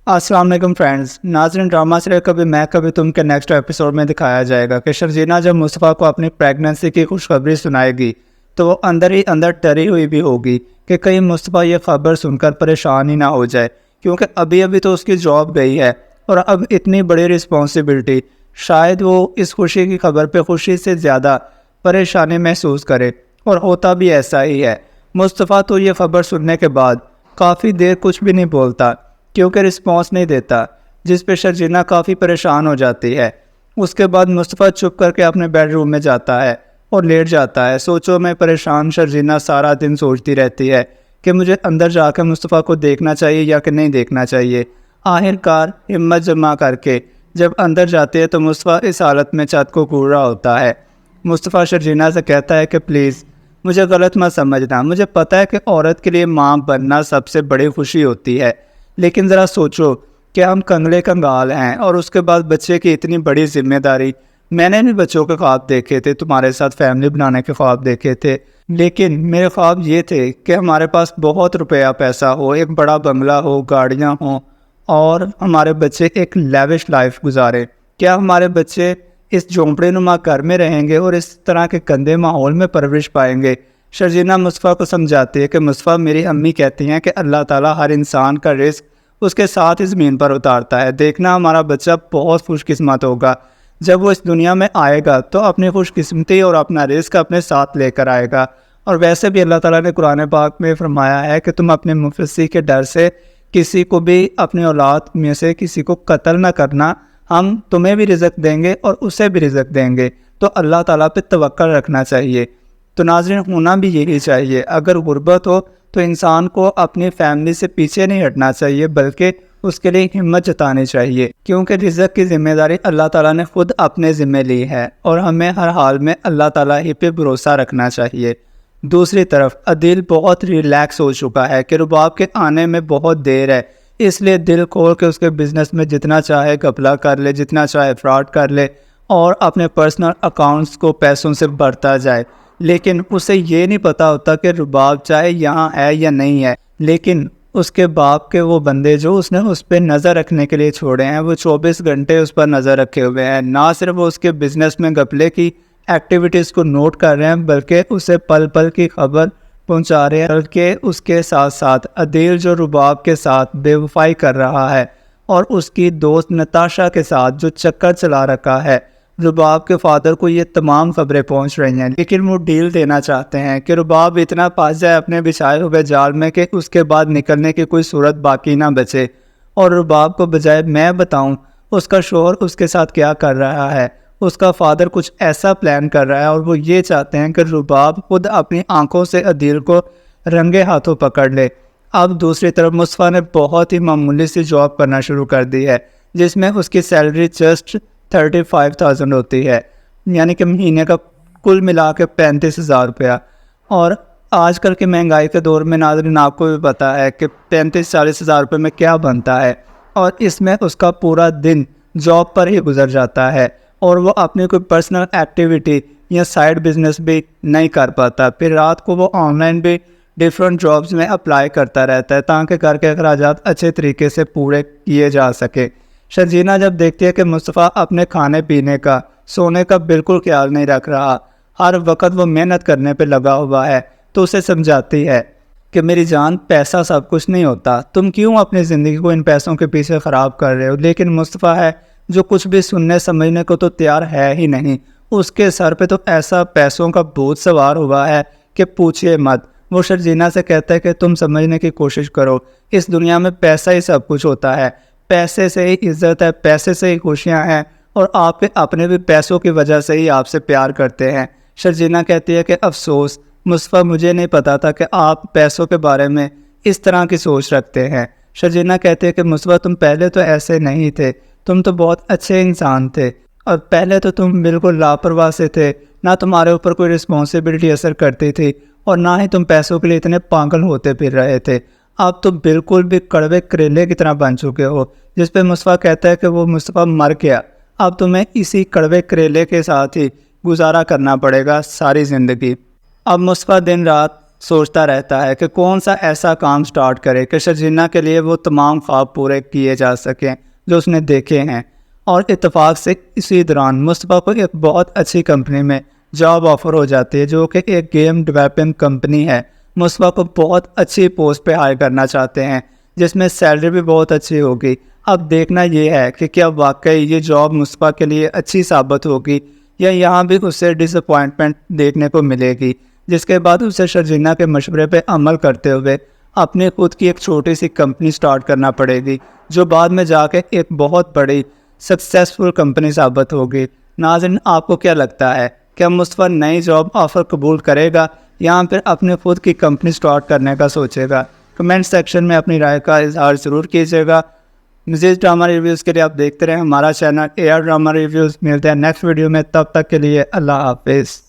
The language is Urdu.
السلام علیکم فرینڈز. ناظرین، ڈرامہ سیریل کبھی میں کبھی تم کے نیکسٹ ایپیسوڈ میں دکھایا جائے گا کہ شرجینا جب مصطفیٰ کو اپنی پریگننسی کی خوشخبری سنائے گی تو وہ اندر ہی اندر ڈری ہوئی بھی ہوگی کہ کہیں مصطفیٰ یہ خبر سن کر پریشان ہی نہ ہو جائے، کیونکہ ابھی تو اس کی جاب گئی ہے اور اب اتنی بڑی رسپانسبلٹی. شاید وہ اس خوشی کی خبر پہ خوشی سے زیادہ پریشانی محسوس کرے، اور ہوتا بھی ایسا ہی ہے. مصطفیٰ تو یہ خبر سننے کے بعد کافی دیر کچھ بھی نہیں بولتا کیونکہ رسپانس نہیں دیتا، جس پہ شرجینا کافی پریشان ہو جاتی ہے. اس کے بعد مصطفیٰ چپ کر کے اپنے بیڈ روم میں جاتا ہے اور لیٹ جاتا ہے. سوچوں میں پریشان شرجینا سارا دن سوچتی رہتی ہے کہ مجھے اندر جا کے مصطفیٰ کو دیکھنا چاہیے یا کہ نہیں دیکھنا چاہیے. آخرکار ہمت جمع کر کے جب اندر جاتے ہیں تو مصطفیٰ اس حالت میں چھت کو گھور رہا ہوتا ہے. مصطفیٰ شرجینا سے کہتا ہے کہ پلیز مجھے غلط مت سمجھنا، مجھے پتہ ہے کہ عورت کے لیے ماں بننا سب سے بڑی خوشی ہوتی ہے، لیکن ذرا سوچو کہ ہم کنگلے کنگال ہیں اور اس کے بعد بچے کی اتنی بڑی ذمہ داری. میں نے بھی بچوں کے خواب دیکھے تھے، تمہارے ساتھ فیملی بنانے کے خواب دیکھے تھے، لیکن میرے خواب یہ تھے کہ ہمارے پاس بہت روپیہ پیسہ ہو، ایک بڑا بنگلہ ہو، گاڑیاں ہوں، اور ہمارے بچے ایک لیوش لائف گزارے. کیا ہمارے بچے اس جھونپڑی نما گھر میں رہیں گے اور اس طرح کے گندے ماحول میں پرورش پائیں گے؟ شرجینا مصطفیٰ کو سمجھاتی ہے کہ مصطفیٰ، میری امی کہتی ہیں کہ اللہ تعالیٰ ہر انسان کا رزق اس کے ساتھ ہی زمین پر اتارتا ہے. دیکھنا ہمارا بچہ بہت خوش قسمت ہوگا، جب وہ اس دنیا میں آئے گا تو اپنی خوش قسمتی اور اپنا رزق اپنے ساتھ لے کر آئے گا. اور ویسے بھی اللہ تعالیٰ نے قرآن پاک میں فرمایا ہے کہ تم اپنے مفلسی کے ڈر سے کسی کو بھی اپنی اولاد میں سے کسی کو قتل نہ کرنا، ہم تمہیں بھی رزق دیں گے اور اسے بھی رزق دیں گے. تو اللہ تعالیٰ پہ توکل رکھنا چاہیے. تو ناظرین، ہونا بھی یہی چاہیے. اگر غربت ہو تو انسان کو اپنی فیملی سے پیچھے نہیں ہٹنا چاہیے، بلکہ اس کے لیے ہمت جتانی چاہیے، کیونکہ رزق کی ذمہ داری اللہ تعالیٰ نے خود اپنے ذمہ لی ہے اور ہمیں ہر حال میں اللہ تعالیٰ ہی پہ بھروسہ رکھنا چاہیے. دوسری طرف عدیل بہت ریلیکس ہو چکا ہے کہ رباب کے آنے میں بہت دیر ہے، اس لیے دل کھول کے اس کے بزنس میں جتنا چاہے گھپلا کر لے، جتنا چاہے فراڈ کر لے اور اپنے پرسنل اکاؤنٹس کو پیسوں سے بھرتا جائے. لیکن اسے یہ نہیں پتا ہوتا کہ رباب چاہے یہاں ہے یا نہیں ہے، لیکن اس کے باپ کے وہ بندے جو اس نے اس پہ نظر رکھنے کے لیے چھوڑے ہیں، وہ 24 گھنٹے اس پر نظر رکھے ہوئے ہیں. نہ صرف وہ اس کے بزنس میں گھپلے کی ایکٹیویٹیز کو نوٹ کر رہے ہیں، بلکہ اسے پل پل کی خبر پہنچا رہے ہیں. بلکہ اس کے ساتھ ساتھ عدیل جو رباب کے ساتھ بے وفائی کر رہا ہے اور اس کی دوست نتاشا کے ساتھ جو چکر چلا رکھا ہے، رباب کے فادر کو یہ تمام خبریں پہنچ رہی ہیں. لیکن وہ ڈیل دینا چاہتے ہیں کہ رباب اتنا پھنس جائے اپنے بچھائے ہوئے جال میں کہ اس کے بعد نکلنے کی کوئی صورت باقی نہ بچے. اور رباب کو بجائے میں بتاؤں اس کا شوہر اس کے ساتھ کیا کر رہا ہے، اس کا فادر کچھ ایسا پلان کر رہا ہے اور وہ یہ چاہتے ہیں کہ رباب خود اپنی آنکھوں سے عدیل کو رنگے ہاتھوں پکڑ لے. اب دوسری طرف مصطفیٰ نے بہت ہی معمولی سی جاب کرنا شروع کر دی ہے، جس میں اس کی سیلری جسٹ 35,000 ہوتی ہے، یعنی کہ مہینے کا کل ملا کے 35,000 روپیہ. اور آج کل کی مہنگائی کے دور میں ناظرین آپ کو بھی پتہ ہے کہ 35-40 ہزار روپے میں کیا بنتا ہے، اور اس میں اس کا پورا دن جاب پر ہی گزر جاتا ہے اور وہ اپنی کوئی پرسنل ایکٹیویٹی یا سائیڈ بزنس بھی نہیں کر پاتا. پھر رات کو وہ آن لائن بھی ڈیفرنٹ جابز میں اپلائی کرتا رہتا ہے تاکہ گھر کے اخراجات اچھے طریقے سے پورے کیے جا سکے. شرجینا جب دیکھتی ہے کہ مصطفیٰ اپنے کھانے پینے کا، سونے کا بالکل خیال نہیں رکھ رہا، ہر وقت وہ محنت کرنے پہ لگا ہوا ہے، تو اسے سمجھاتی ہے کہ میری جان، پیسہ سب کچھ نہیں ہوتا، تم کیوں اپنی زندگی کو ان پیسوں کے پیچھے خراب کر رہے ہو. لیکن مصطفیٰ ہے جو کچھ بھی سننے سمجھنے کو تو تیار ہے ہی نہیں. اس کے سر پہ تو ایسا پیسوں کا بھوت سوار ہوا ہے کہ پوچھئے مت. وہ شرجینا سے کہتا ہے کہ تم سمجھنے کی کوشش کرو، اس دنیا میں پیسہ ہی سب کچھ ہوتا ہے، پیسے سے ہی عزت ہے، پیسے سے ہی خوشیاں ہیں، اور آپ اپنے بھی پیسوں کی وجہ سے ہی آپ سے پیار کرتے ہیں. شرجینا کہتی ہے کہ افسوس مصطفیٰ، مجھے نہیں پتا تھا کہ آپ پیسوں کے بارے میں اس طرح کی سوچ رکھتے ہیں. شرجینا کہتی ہے کہ مصطفیٰ، تم پہلے تو ایسے نہیں تھے، تم تو بہت اچھے انسان تھے، اور پہلے تو تم بالکل لاپرواہ سے تھے، نہ تمہارے اوپر کوئی رسپانسبلٹی اثر کرتی تھی اور نہ ہی تم پیسوں کے لیے اتنے پاگل ہوتے پھر رہے تھے. اب تو بالکل بھی کڑوے کریلے کی طرح بن چکے ہو. جس پہ مصطفیٰ کہتا ہے کہ وہ مصطفیٰ مر گیا، اب تمہیں اسی کڑوے کریلے کے ساتھ ہی گزارا کرنا پڑے گا ساری زندگی. اب مصطفیٰ دن رات سوچتا رہتا ہے کہ کون سا ایسا کام سٹارٹ کرے کہ شرجینا کے لیے وہ تمام خواب پورے کیے جا سکیں جو اس نے دیکھے ہیں۔ اور اتفاق سے اسی دوران مصطفیٰ کو ایک بہت اچھی کمپنی میں جاب آفر ہو جاتی ہے، جو کہ ایک گیم ڈیولپنگ کمپنی ہے۔ مصطفیٰ کو بہت اچھی پوسٹ پہ ہائر کرنا چاہتے ہیں، جس میں سیلری بھی بہت اچھی ہوگی۔ اب دیکھنا یہ ہے کہ کیا واقعی یہ جاب مصطفیٰ کے لیے اچھی ثابت ہوگی یا یہاں بھی اسے ڈس اپوائنٹمنٹ دیکھنے کو ملے گی، جس کے بعد اسے شرجینا کے مشورے پہ عمل کرتے ہوئے اپنی خود کی ایک چھوٹی سی کمپنی سٹارٹ کرنا پڑے گی، جو بعد میں جا کے ایک بہت بڑی سکسیسفل کمپنی ثابت ہوگی۔ ناظرین، آپ کو کیا لگتا ہے؟ کیا مصطفیٰ نئی جاب آفر قبول کرے گا یا پھر اپنے خود کی کمپنی سٹارٹ کرنے کا سوچے گا؟ کمنٹ سیکشن میں اپنی رائے کا اظہار ضرور کیجیے گا۔ مزید ڈرامہ ریویوز کے لیے آپ دیکھتے رہیں ہمارا چینل AR ڈرامہ ریویوز۔ ملتے ہیں نیکسٹ ویڈیو میں، تب تک کے لیے اللہ حافظ۔